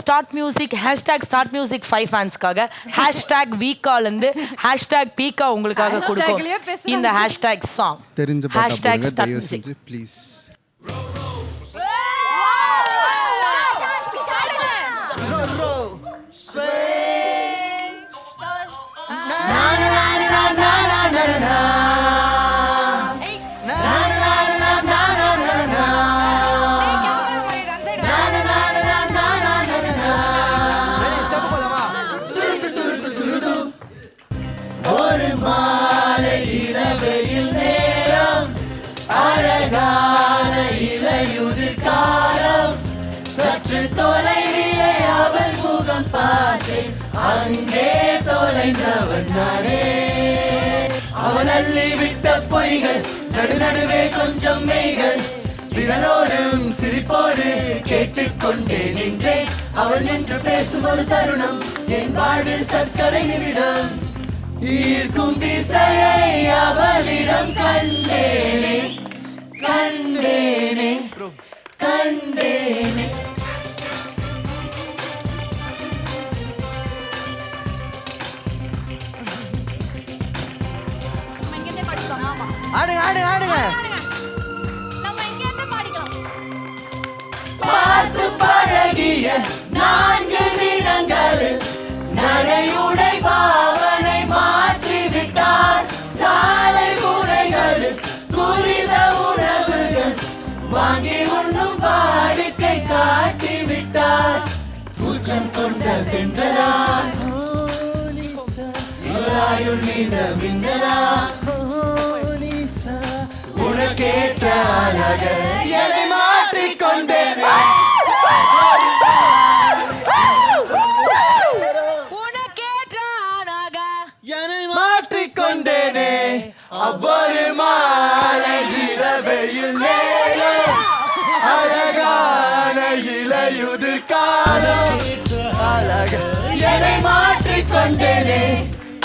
Start music start music 5 ஃபேன்ஸ்க்காக #வீக்காலேருந்து #பீக்கா உங்களுக்காக கொடுக்கும் இந்த சாங் தெரிஞ்ச பாட்டு தயவு செஞ்சு ப்ளீஸ். ஒரு மாலை இரவையில் நேரம் அழகான இலையுதிர் காலம் சற்று தொலைவிலே அவள் முகம் பார்த்தேன் அங்கே தொலைந்தவன் நானே. அவன் அள்ளி விட்ட பொய்கள் நடுநடுவே கொஞ்சம் மெய்கள் சிறனோடும் சிரிப்போடு கேட்டுக்கொண்டே நின்றேன். அவள் நின்று பேசும் ஒரு தருணம் என் வாழ்வில் சர்க்கரை நிமிடம் ஈர்க்கும் திசையை அவளிடம் கண்டேனே கண்டேனே கண்டேனே. ஆடுங்க ஆடுங்க ஆடுங்க. பார்த்து பழகிய 4 தினங்களில் நடையுடை பாவனை மாற்றிவிட்டார். சாலை முறைகளில் துரித உணவுகள் வாங்கி உண்ணும் வாடிக்கை காட்டிவிட்டார். கூச்சம் கொண்ட தென்றலான் இவராயுள் நீண்ட மின்னலா உனக்கேற்ற அழக என்னை மாற்றிக்கொண்டேன். மாற்றிக்கொண்டேனே அவ்வொரு மாலை இரவையில் நேரம் அழகான இலையுதிர் காலம் அழக என்னை மாற்றிக்கொண்டேனே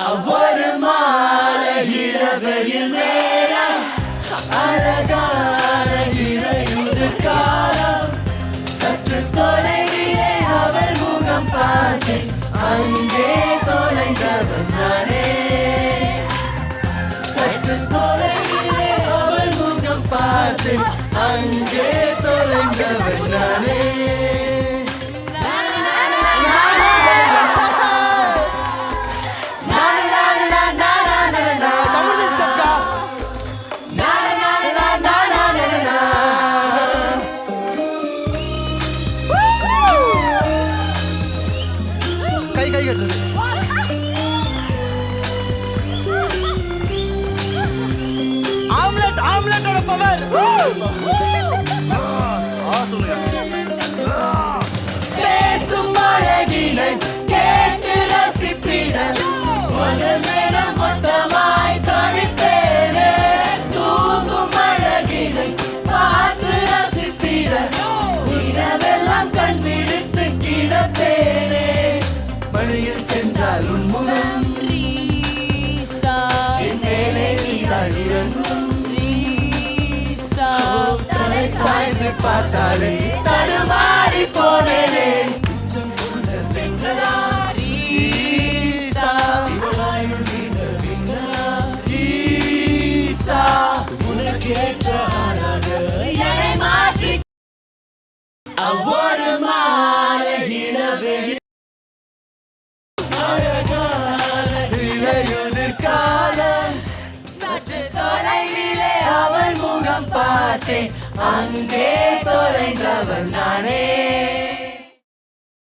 அவ்வொரு மாலை இரவையில் நேரம் அழகான இலையுதிர் காலம் சற்று தொலைவிலே அவள் முகம் பார்த்தேன் அங்கே தொலைந்தவன் நானே. சற்று தொலைவிலே அவள் முகம் பார்த்தேன் அங்கே தொலைந்தவன் நானே. கை கை கட்டுது. ஆம்லெட்டோட பவர். பேசும் அழகினை கேட்டு ரசித்திட முதல் நேரம் மொத்தமாய் கழித்தேனே. தூங்கும் அழகினை பார்த்து ரசித்திட இரவெல்லாம் கண் விடுத்து கிடப்பேனே. மழையில் சென்றால் உன்முகம் என் மேலே நீதான் இறங்கும். தலை சாய்ந்து பார்த்தாலே தடுமாறி போனேனே. உனக்கேற்ற அழக என்னை மாற்றி அவ்வொரு மாலை இரவில் அழகான இலையுதிர் காலம் சற்று தொலைவிலே அவள் முகம் பார்த்தேன் அங்கே தொலைந்தவன் நானே.